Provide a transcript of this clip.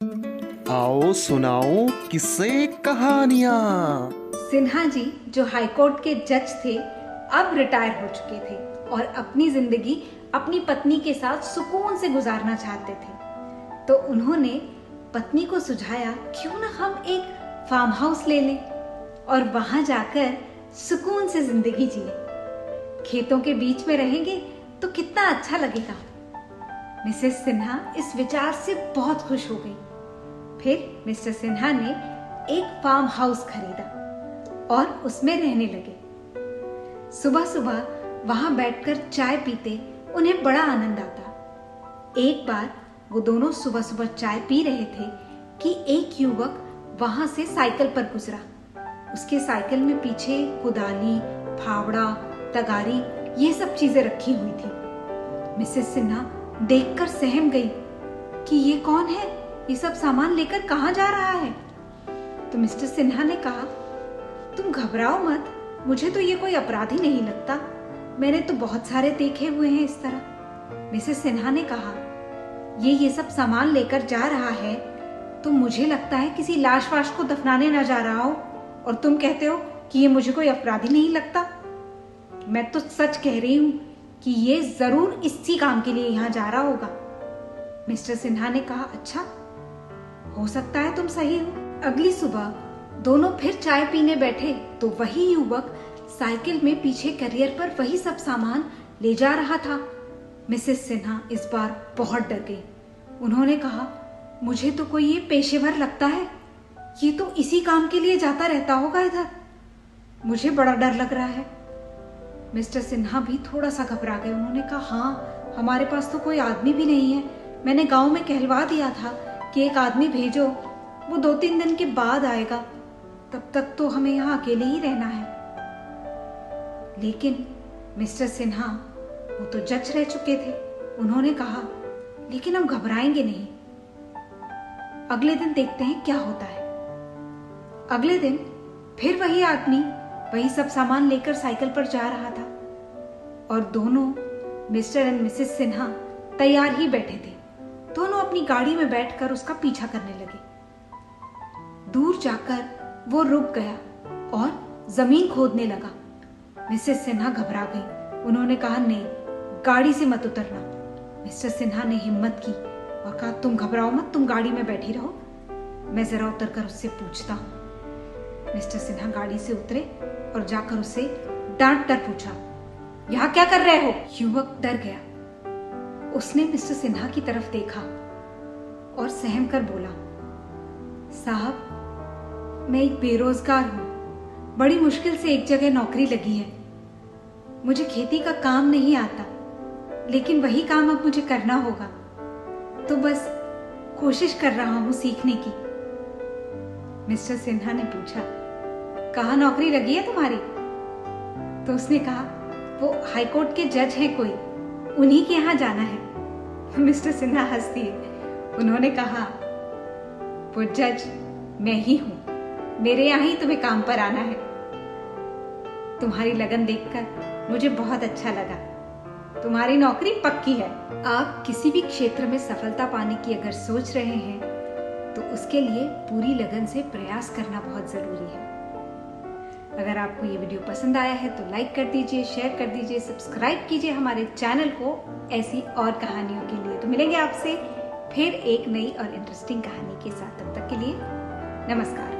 आओ सुनाओ किस्से कहानियां। सिन्हा जी जो हाईकोर्ट के जज थे अब रिटायर हो चुके थे और अपनी जिंदगी अपनी पत्नी के साथ सुकून से गुजारना चाहते थे। तो उन्होंने पत्नी को सुझाया क्यों ना हम एक फार्म हाउस ले लें और वहां जाकर सुकून से जिंदगी जिए। खेतों के बीच में रहेंगे तो कितना अच्छा लगेगा। मिसेस सिन्हा इस विचार से बहुत खुश हो गई। फिर मिस्टर सिन्हा ने एक फार्म हाउस खरीदा और उसमें रहने लगे। सुबह सुबह वहां बैठकर चाय पीते उन्हें बड़ा आनंद आता। एक बार वो दोनों सुबह सुबह चाय पी रहे थे कि एक युवक वहां से साइकिल पर गुजरा। उसके साइकिल में पीछे कुदाली, फावड़ा, तगारी ये सब चीजें रखी हुई थी। मिसेस सिन्हा देखकर सहम गई कि ये कौन है, ये सब सामान लेकर कहाँ जा रहा है। तो मिस्टर सिन्हा ने कहा, तुम घबराओ मत, मुझे तो ये कोई अपराधी नहीं लगता। मैंने तो बहुत सारे देखे हुए हैं इस तरह। मिसेस सिन्हा ने कहा, ये सब सामान लेकर जा रहा है तो मुझे लगता है किसी लाश वाश को दफनाने ना जा रहा हो, और तुम कहते हो कि ये मुझे कोई अपराधी नहीं लगता। मैं तो सच कह रही हूँ कि ये जरूर इसी काम के लिए यहाँ जा रहा होगा। मिस्टर सिन्हा ने कहा, अच्छा हो सकता है तुम सही हो। अगली सुबह दोनों फिर चाय पीने बैठे तो वही युवक साइकिल में पीछे कैरियर पर वही सब सामान ले जा रहा था। मिसेस सिन्हा इस बार बहुत डर गई। उन्होंने कहा, मुझे तो कोई ये पेशेवर लगता है, ये तो इसी काम के लिए जाता रहता होगा इधर। मुझे बड़ा डर लग रहा है। मिस्टर सिन्हा भी थोड़ा सा घबरा गए। उन्होंने कहा, हाँ हमारे पास तो कोई आदमी भी नहीं है। मैंने गांव में कहलवा दिया था कि एक आदमी भेजो, वो 2-3 दिन के बाद आएगा, तब तक तो हमें यहाँ अकेले ही रहना है। लेकिन मिस्टर सिन्हा वो तो जज रह चुके थे। उन्होंने कहा, लेकिन हम घबराएंगे नहीं, अगले दिन देखते हैं क्या होता है। अगले दिन फिर वही आदमी वही सब सामान लेकर साइकिल पर जा रहा था और दोनों मिस्टर एंड मिसेस सिन्हा तैयार ही बैठे थे। दोनों अपनी गाड़ी में बैठकर उसका पीछा करने लगे। दूर जाकर वो रुक गया और जमीन खोदने लगा। मिसेस सिन्हा घबरा गई। उन्होंने कहा, नहीं गाड़ी से मत उतरना। मिस्टर सिन्हा ने हिम्मत की और कहा, तुम घबराओ मत, तुम गाड़ी में बैठी रहो, मैं जरा उतरकर उससे पूछता हूँ। मिस्टर सिन्हा गाड़ी से उतरे और जाकर उससे डांट कर पूछा, यहाँ क्या कर रहे हो। युवक डर गया। उसने मिस्टर सिन्हा की तरफ देखा और सहम कर बोला, साहब मैं एक बेरोजगार हूं, बड़ी मुश्किल से एक जगह नौकरी लगी है। मुझे खेती का काम नहीं आता, लेकिन वही काम अब मुझे करना होगा, तो बस कोशिश कर रहा हूं सीखने की। मिस्टर सिन्हा ने पूछा, कहाँ नौकरी लगी है तुम्हारी। तो उसने कहा, वो हाईकोर्ट के जज हैं कोई, उन्हीं के यहाँ जाना है। मिस्टर सिन्हा हंस दिए। उन्होंने कहा, वो जज मैं ही हूं, मेरे यहाँ ही तुम्हें काम पर आना है। तुम्हारी लगन देखकर मुझे बहुत अच्छा लगा, तुम्हारी नौकरी पक्की है। आप किसी भी क्षेत्र में सफलता पाने की अगर सोच रहे हैं तो उसके लिए पूरी लगन से प्रयास करना बहुत जरूरी है। अगर आपको ये वीडियो पसंद आया है तो लाइक कर दीजिए, शेयर कर दीजिए, सब्सक्राइब कीजिए हमारे चैनल को ऐसी और कहानियों के लिए। तो मिलेंगे आपसे फिर एक नई और इंटरेस्टिंग कहानी के साथ। तब तक के लिए नमस्कार।